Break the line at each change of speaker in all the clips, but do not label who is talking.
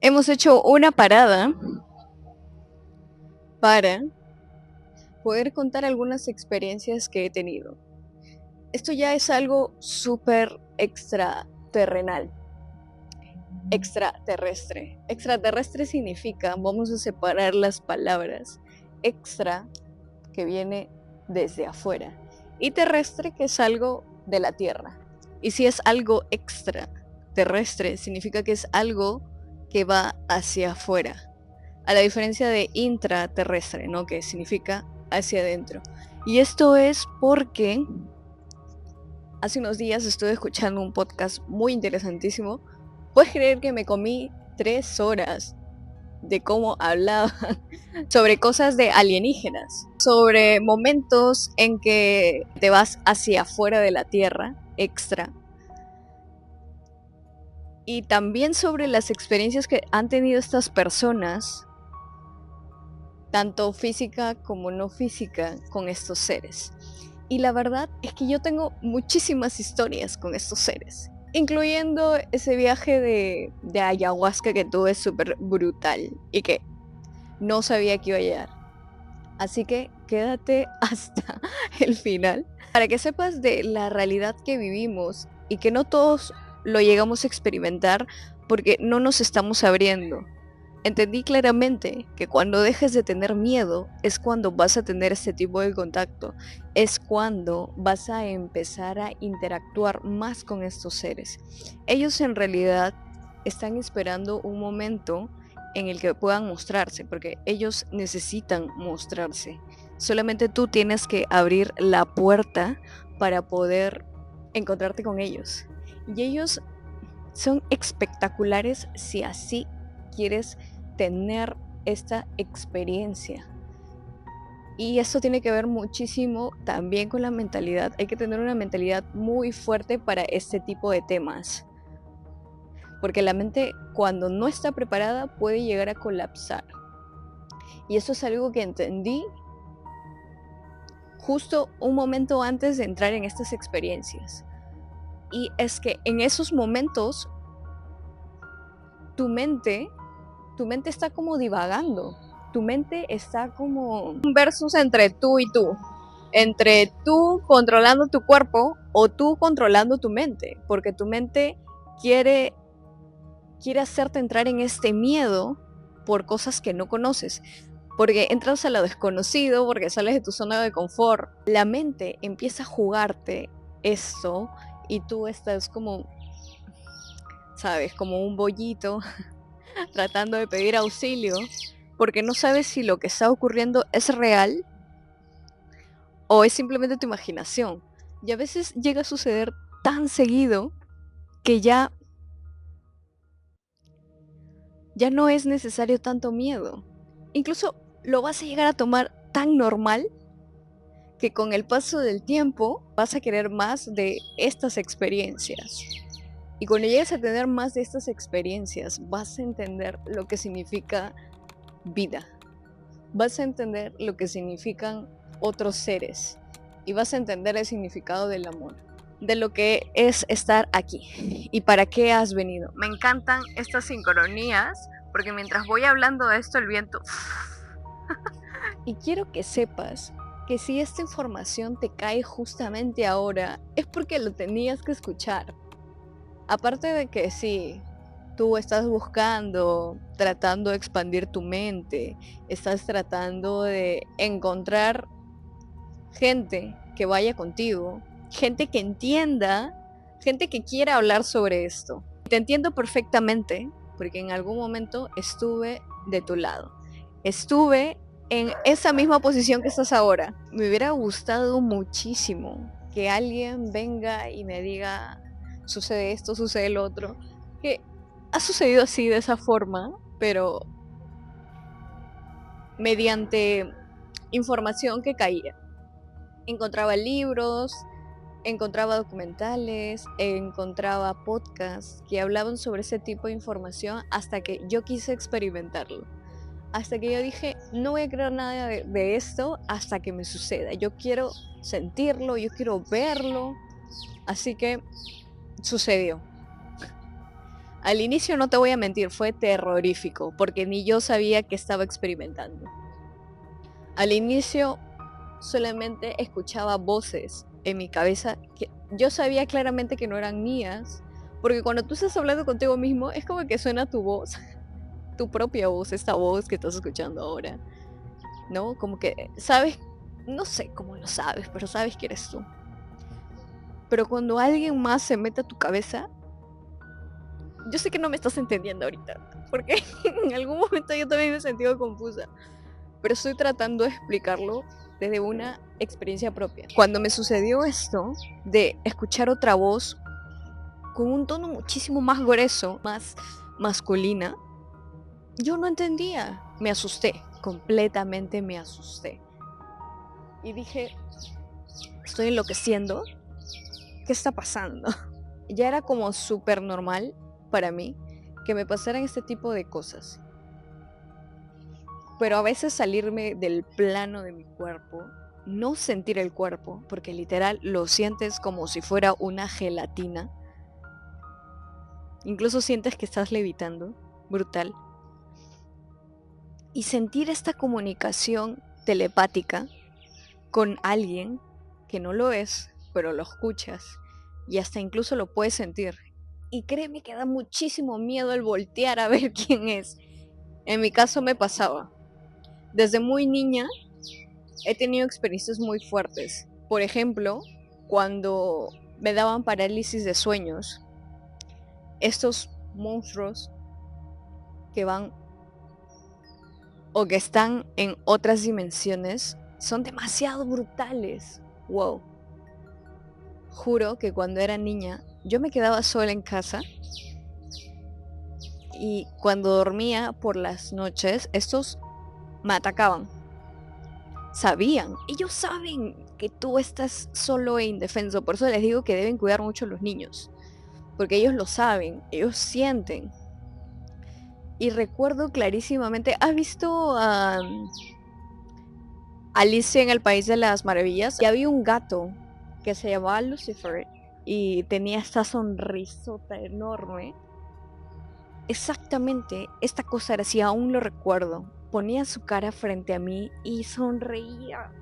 Hemos hecho una parada para poder contar algunas experiencias que he tenido. Esto ya es algo súper extraterrenal, extraterrestre. Extraterrestre significa, vamos a separar las palabras, extra, que viene desde afuera, y terrestre, que es algo de la Tierra. Y si es algo extraterrestre, significa que es algo que va hacia afuera. A la diferencia de intraterrestre, ¿no? Que significa hacia adentro. Y esto es porque hace unos días estuve escuchando un podcast muy interesantísimo. ¿Puedes creer que me comí 3 horas de cómo hablaban sobre cosas de alienígenas? Sobre momentos en que te vas hacia afuera de la Tierra, extra. Y también sobre las experiencias que han tenido estas personas, tanto física como no física, con estos seres. Y la verdad es que yo tengo muchísimas historias con estos seres, incluyendo ese viaje de ayahuasca que tuve súper brutal y que no sabía que iba a llegar. Así que quédate hasta el final para que sepas de la realidad que vivimos y que no todos lo llegamos a experimentar porque no nos estamos abriendo. Entendí claramente que cuando dejes de tener miedo es cuando vas a tener este tipo de contacto, es cuando vas a empezar a interactuar más con estos seres. Ellos en realidad están esperando un momento en el que puedan mostrarse, porque ellos necesitan mostrarse. Solamente tú tienes que abrir la puerta para poder encontrarte con ellos. Y ellos son espectaculares si así quieres tener esta experiencia. Y esto tiene que ver muchísimo también con la mentalidad. Hay que tener una mentalidad muy fuerte para este tipo de temas. Porque la mente, cuando no está preparada, puede llegar a colapsar. Y eso es algo que entendí justo un momento antes de entrar en estas experiencias. Y es que en esos momentos, tu mente está como divagando. Tu mente está como un versus entre tú y tú. Entre tú controlando tu cuerpo o tú controlando tu mente. Porque tu mente quiere hacerte entrar en este miedo por cosas que no conoces. Porque entras a lo desconocido, porque sales de tu zona de confort. La mente empieza a jugarte esto y tú estás como, ¿sabes? Como un bollito tratando de pedir auxilio porque no sabes si lo que está ocurriendo es real o es simplemente tu imaginación. Y a veces llega a suceder tan seguido que ya no es necesario tanto miedo. Incluso lo vas a llegar a tomar tan normal que con el paso del tiempo vas a querer más de estas experiencias. Y cuando llegues a tener más de estas experiencias, vas a entender lo que significa vida. Vas a entender lo que significan otros seres y vas a entender el significado del amor, de lo que es estar aquí y para qué has venido. Me encantan estas sincronías porque mientras voy hablando de esto el viento y quiero que sepas que si esta información te cae justamente ahora es porque lo tenías que escuchar. Aparte de que sí, tú estás buscando, tratando de expandir tu mente, estás tratando de encontrar gente que vaya contigo, gente que entienda, gente que quiera hablar sobre esto. Te entiendo perfectamente porque en algún momento estuve de tu lado. Estuve en esa misma posición que estás ahora. Me hubiera gustado muchísimo que alguien venga y me diga, sucede esto, sucede lo otro, que ha sucedido así de esa forma, pero mediante información que caía. Encontraba libros, encontraba documentales, encontraba podcasts que hablaban sobre ese tipo de información hasta que yo quise experimentarlo. Hasta que yo dije, no voy a creer nada de esto hasta que me suceda. Yo quiero sentirlo, yo quiero verlo. Así que sucedió. Al inicio, no te voy a mentir, fue terrorífico, porque ni yo sabía que estaba experimentando. Al inicio solamente escuchaba voces en mi cabeza que yo sabía claramente que no eran mías, porque cuando tú estás hablando contigo mismo es como que suena tu voz, tu propia voz, esta voz que estás escuchando ahora, ¿no? Como que sabes, no sé cómo lo sabes, pero sabes que eres tú. Pero cuando alguien más se mete a tu cabeza, yo sé que no me estás entendiendo ahorita, porque en algún momento yo también me he sentido confusa, pero estoy tratando de explicarlo desde una experiencia propia. Cuando me sucedió esto de escuchar otra voz con un tono muchísimo más grueso, más masculina, yo no entendía. Me asusté, completamente me asusté. Y dije, ¿estoy enloqueciendo? ¿Qué está pasando? Ya era como súper normal para mí que me pasaran este tipo de cosas. Pero a veces salirme del plano de mi cuerpo, no sentir el cuerpo, porque literal lo sientes como si fuera una gelatina. Incluso sientes que estás levitando, brutal. Y sentir esta comunicación telepática con alguien que no lo es, pero lo escuchas y hasta incluso lo puedes sentir. Y créeme que da muchísimo miedo el voltear a ver quién es. En mi caso me pasaba. Desde muy niña he tenido experiencias muy fuertes. Por ejemplo, cuando me daban parálisis de sueños, estos monstruos que van o que están en otras dimensiones son demasiado brutales. Wow. Juro que cuando era niña yo me quedaba sola en casa y cuando dormía por las noches estos me atacaban. Sabían, ellos saben que tú estás solo e indefenso, por eso les digo que deben cuidar mucho a los niños, porque ellos lo saben, ellos sienten. Y recuerdo clarísimamente, ¿has visto Alicia en el País de las Maravillas? Y había un gato que se llamaba Lucifer y tenía esta sonrisota enorme. Exactamente, esta cosa era así, aún lo recuerdo. Ponía su cara frente a mí y sonreía.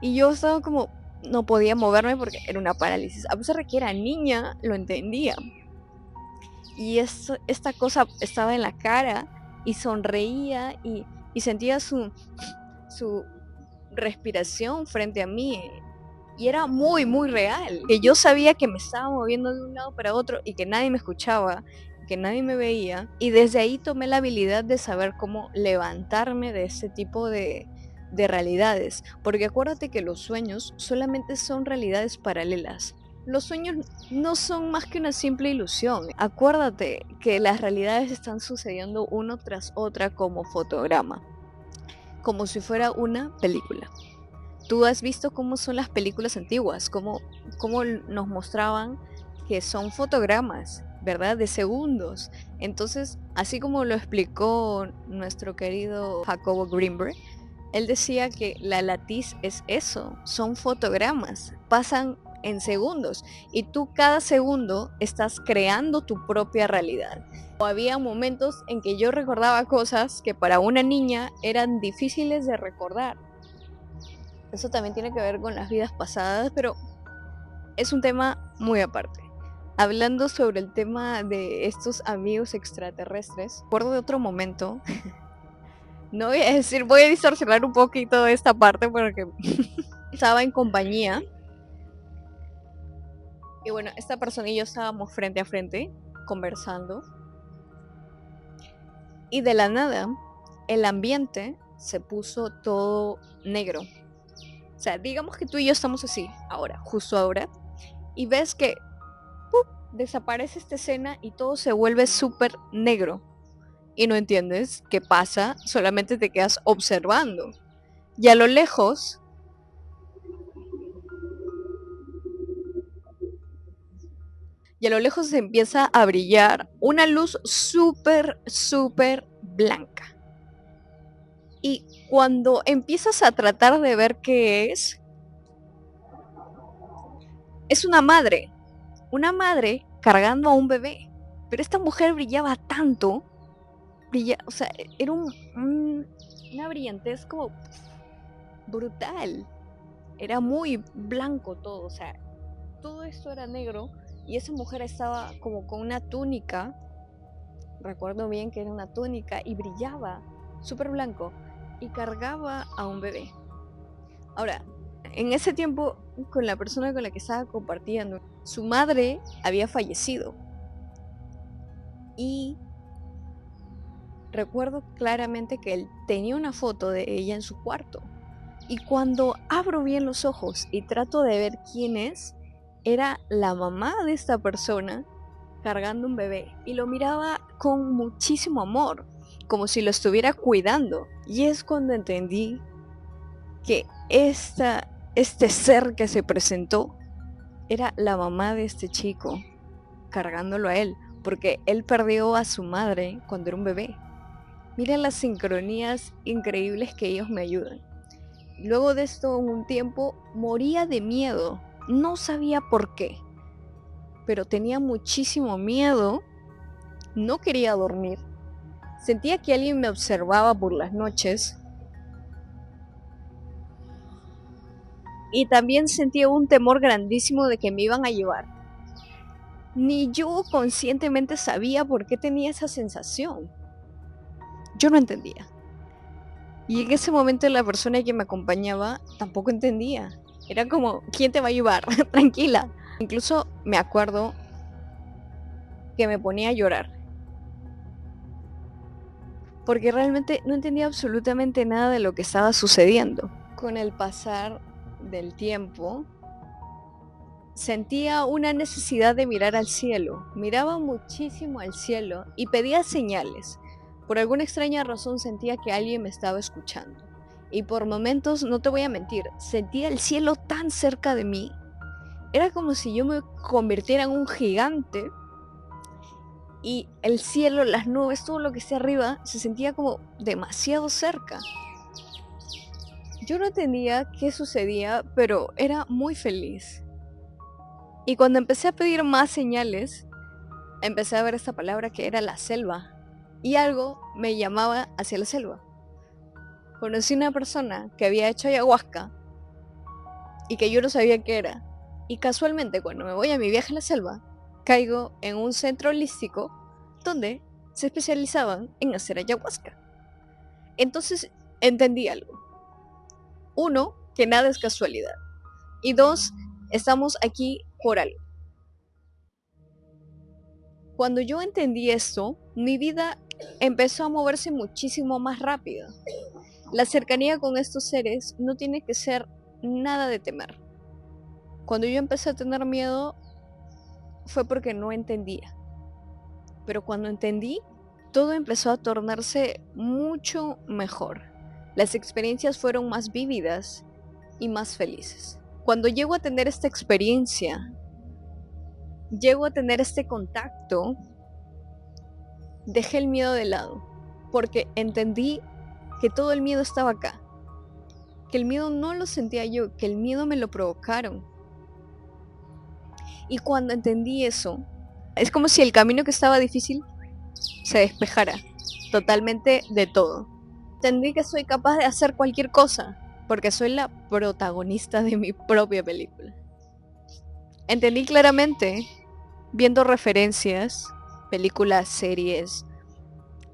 Y yo estaba como, no podía moverme porque era una parálisis. A pesar de que era niña, lo entendía. Y esta cosa estaba en la cara y sonreía y sentía su respiración frente a mí. Y era muy, muy real. Que yo sabía que me estaba moviendo de un lado para otro y que nadie me escuchaba, que nadie me veía. Y desde ahí tomé la habilidad de saber cómo levantarme de ese tipo de realidades. Porque acuérdate que los sueños solamente son realidades paralelas. Los sueños no son más que una simple ilusión. Acuérdate que las realidades están sucediendo uno tras otra como fotograma, como si fuera una película. Tú has visto cómo son las películas antiguas, cómo nos mostraban que son fotogramas, ¿verdad? De segundos. Entonces, así como lo explicó nuestro querido Jacobo Greenberg, él decía que la latiz es eso, son fotogramas, pasan en segundos y tú cada segundo estás creando tu propia realidad. O había momentos en que yo recordaba cosas que para una niña eran difíciles de recordar. Eso también tiene que ver con las vidas pasadas, pero es un tema muy aparte. Hablando sobre el tema de estos amigos extraterrestres, recuerdo de otro momento. No voy a decir, voy a distorsionar un poquito esta parte porque estaba en compañía. Y bueno, esta persona y yo estábamos frente a frente, conversando. Y de la nada, el ambiente se puso todo negro. O sea, digamos que tú y yo estamos así, ahora, justo ahora. Y ves que desaparece esta escena y todo se vuelve súper negro. Y no entiendes qué pasa, solamente te quedas observando. Y a lo lejos, se empieza a brillar una luz súper, súper blanca. Y cuando empiezas a tratar de ver qué es una madre cargando a un bebé. Pero esta mujer brillaba tanto, o sea, era una brillantez como brutal. Era muy blanco todo, o sea, todo esto era negro y esa mujer estaba como con una túnica, recuerdo bien que era una túnica y brillaba súper blanco y cargaba a un bebé. Ahora, en ese tiempo, con la persona con la que estaba compartiendo, su madre había fallecido y recuerdo claramente que él tenía una foto de ella en su cuarto. Y cuando abro bien los ojos y trato de ver quién es, era la mamá de esta persona cargando un bebé. Y lo miraba con muchísimo amor, como si lo estuviera cuidando. Y es cuando entendí que este ser que se presentó era la mamá de este chico, cargándolo a él, porque él perdió a su madre cuando era un bebé. Miren las sincronías increíbles que ellos me ayudan. Luego de esto, un tiempo, moría de miedo. No sabía por qué, pero tenía muchísimo miedo. No quería dormir. Sentía que alguien me observaba por las noches. Y también sentía un temor grandísimo de que me iban a llevar. Ni yo conscientemente sabía por qué tenía esa sensación. Yo no entendía. Y en ese momento la persona que me acompañaba tampoco entendía. Era como, ¿quién te va a llevar? Tranquila. Incluso me acuerdo que me ponía a llorar. Porque realmente no entendía absolutamente nada de lo que estaba sucediendo. Con el pasar del tiempo, sentía una necesidad de mirar al cielo. Miraba muchísimo al cielo y pedía señales. Por alguna extraña razón sentía que alguien me estaba escuchando. Y por momentos, no te voy a mentir, sentía el cielo tan cerca de mí. Era como si yo me convirtiera en un gigante y el cielo, las nubes, todo lo que esté arriba se sentía como demasiado cerca. Yo no entendía qué sucedía, pero era muy feliz. Y cuando empecé a pedir más señales, empecé a ver esta palabra que era la selva. Y algo me llamaba hacia la selva. Conocí una persona que había hecho ayahuasca y que yo no sabía qué era. Y casualmente cuando me voy a mi viaje a la selva, caigo en un centro holístico donde se especializaban en hacer ayahuasca. Entonces entendí algo. Uno, que nada es casualidad. Y dos, estamos aquí por algo. Cuando yo entendí esto, mi vida empezó a moverse muchísimo más rápido. La cercanía con estos seres no tiene que ser nada de temer. Cuando yo empecé a tener miedo fue porque no entendía. Pero cuando entendí, todo empezó a tornarse mucho mejor. Las experiencias fueron más vívidas y más felices. Cuando llego a tener esta experiencia, llego a tener este contacto, dejé el miedo de lado, porque entendí que todo el miedo estaba acá, que el miedo no lo sentía yo, que el miedo me lo provocaron. Y cuando entendí eso, es como si el camino que estaba difícil se despejara totalmente de todo. Entendí que soy capaz de hacer cualquier cosa, porque soy la protagonista de mi propia película. Entendí claramente, viendo referencias, películas, series,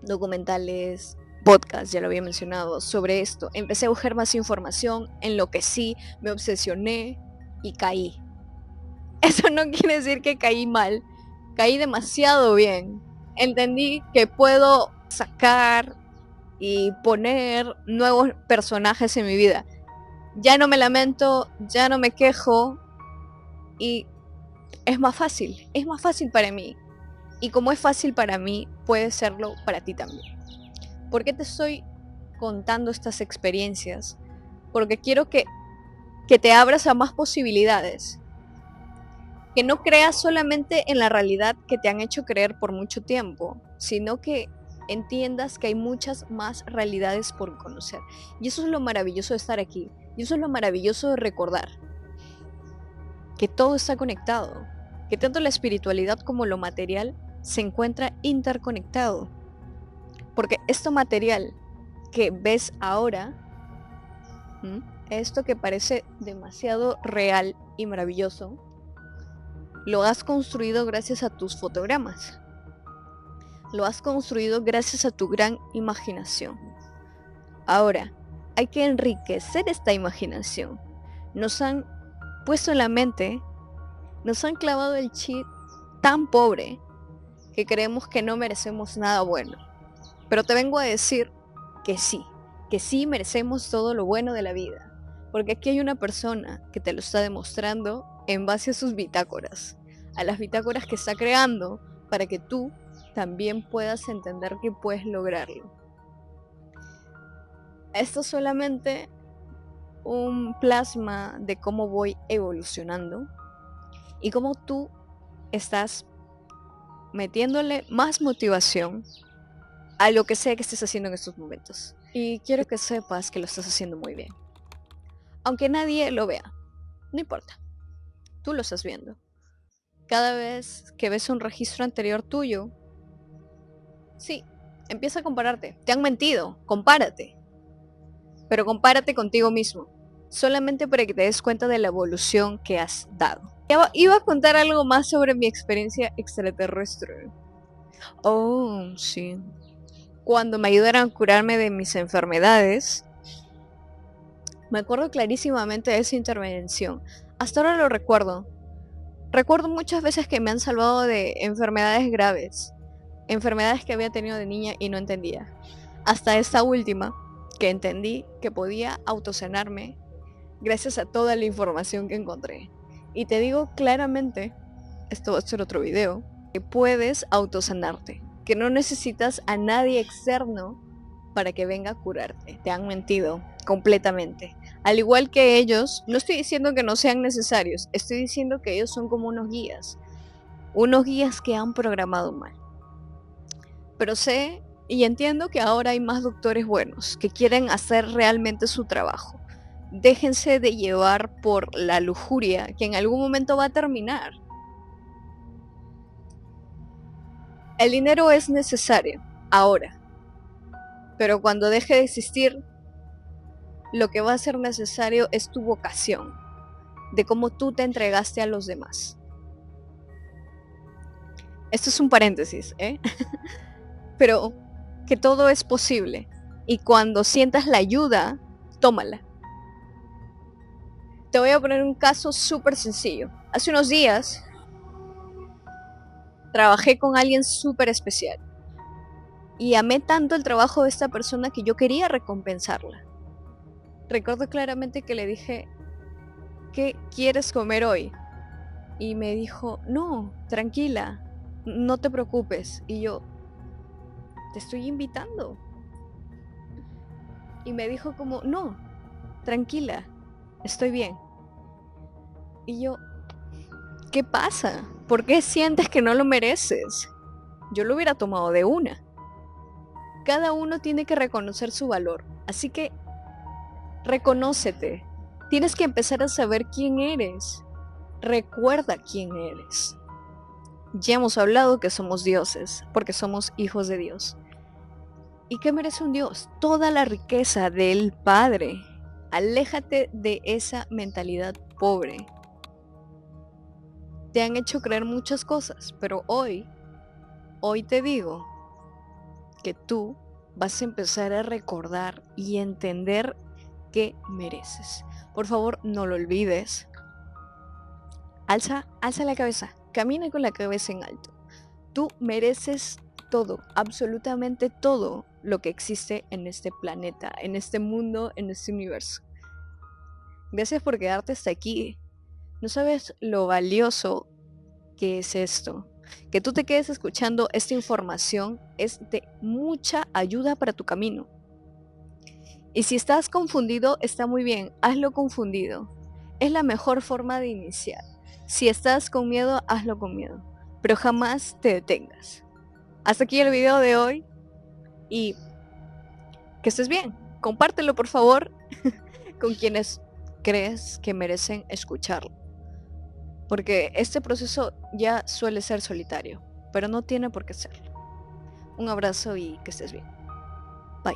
documentales, podcasts, ya lo había mencionado, sobre esto. Empecé a buscar más información, enloquecí, me obsesioné y caí. Eso no quiere decir que caí mal, caí demasiado bien. Entendí que puedo sacar y poner nuevos personajes en mi vida. Ya no me lamento, ya no me quejo y es más fácil para mí. Y como es fácil para mí, puede serlo para ti también. ¿Por qué te estoy contando estas experiencias? Porque quiero que te abras a más posibilidades. Que no creas solamente en la realidad que te han hecho creer por mucho tiempo, sino que entiendas que hay muchas más realidades por conocer. Y eso es lo maravilloso de estar aquí. Y eso es lo maravilloso de recordar. Que todo está conectado. Que tanto la espiritualidad como lo material se encuentra interconectado. Porque esto material que ves ahora, esto que parece demasiado real y maravilloso, lo has construido gracias a tus fotogramas. Lo has construido gracias a tu gran imaginación. Ahora, hay que enriquecer esta imaginación. Nos han puesto en la mente, nos han clavado el chip tan pobre que creemos que no merecemos nada bueno. Pero te vengo a decir que sí merecemos todo lo bueno de la vida. Porque aquí hay una persona que te lo está demostrando en base a sus bitácoras, a las bitácoras que está creando para que tú también puedas entender que puedes lograrlo. Esto es solamente un plasma de cómo voy evolucionando y cómo tú estás metiéndole más motivación a lo que sea que estés haciendo en estos momentos. Y quiero que sepas que lo estás haciendo muy bien. Aunque nadie lo vea, no importa. Tú lo estás viendo. Cada vez que ves un registro anterior tuyo, sí, empieza a compararte. Te han mentido, compárate. Pero compárate contigo mismo. Solamente para que te des cuenta de la evolución que has dado. Iba a contar algo más sobre mi experiencia extraterrestre. Oh, sí. Cuando me ayudaron a curarme de mis enfermedades, me acuerdo clarísimamente de esa intervención. Hasta ahora lo recuerdo. Recuerdo muchas veces que me han salvado de enfermedades graves. Enfermedades que había tenido de niña y no entendía. Hasta esta última, que entendí que podía autosanarme gracias a toda la información que encontré. Y te digo claramente, esto va a ser otro video, que puedes autosanarte. Que no necesitas a nadie externo para que venga a curarte. Te han mentido completamente. Al igual que ellos, no estoy diciendo que no sean necesarios, estoy diciendo que ellos son como unos guías que han programado mal. Pero sé y entiendo que ahora hay más doctores buenos que quieren hacer realmente su trabajo. Déjense de llevar por la lujuria que en algún momento va a terminar. El dinero es necesario, ahora. Pero cuando deje de existir, lo que va a ser necesario es tu vocación, de cómo tú te entregaste a los demás. Esto es un paréntesis, ¿eh? Pero que todo es posible. Y cuando sientas la ayuda, tómala. Te voy a poner un caso súper sencillo. Hace unos días trabajé con alguien súper especial. Y amé tanto el trabajo de esta persona que yo quería recompensarla. Recuerdo claramente que le dije, ¿qué quieres comer hoy? Y me dijo, no, tranquila, no te preocupes. Y yo, te estoy invitando. Y me dijo como, no, tranquila, estoy bien. Y yo, ¿qué pasa? ¿Por qué sientes que no lo mereces? Yo lo hubiera tomado de una. Cada uno tiene que reconocer su valor. Así que, reconócete. Tienes que empezar a saber quién eres. Recuerda quién eres. Ya hemos hablado que somos dioses, porque somos hijos de Dios. ¿Y qué merece un Dios? Toda la riqueza del Padre. Aléjate de esa mentalidad pobre. Te han hecho creer muchas cosas, pero hoy te digo que tú vas a empezar a recordar y entender qué mereces. Por favor, no lo olvides. Alza la cabeza, camina con la cabeza en alto. Tú mereces todo, absolutamente todo lo que existe en este planeta, en este mundo, en este universo. Gracias por quedarte hasta aquí. No sabes lo valioso que es esto. Que tú te quedes escuchando esta información es de mucha ayuda para tu camino. Y si estás confundido, está muy bien, hazlo confundido. Es la mejor forma de iniciar. Si estás con miedo, hazlo con miedo. Pero jamás te detengas. Hasta aquí el video de hoy. Y que estés bien. Compártelo, por favor, con quienes crees que merecen escucharlo. Porque este proceso ya suele ser solitario. pero no tiene por qué serlo. Un abrazo y que estés bien. Bye.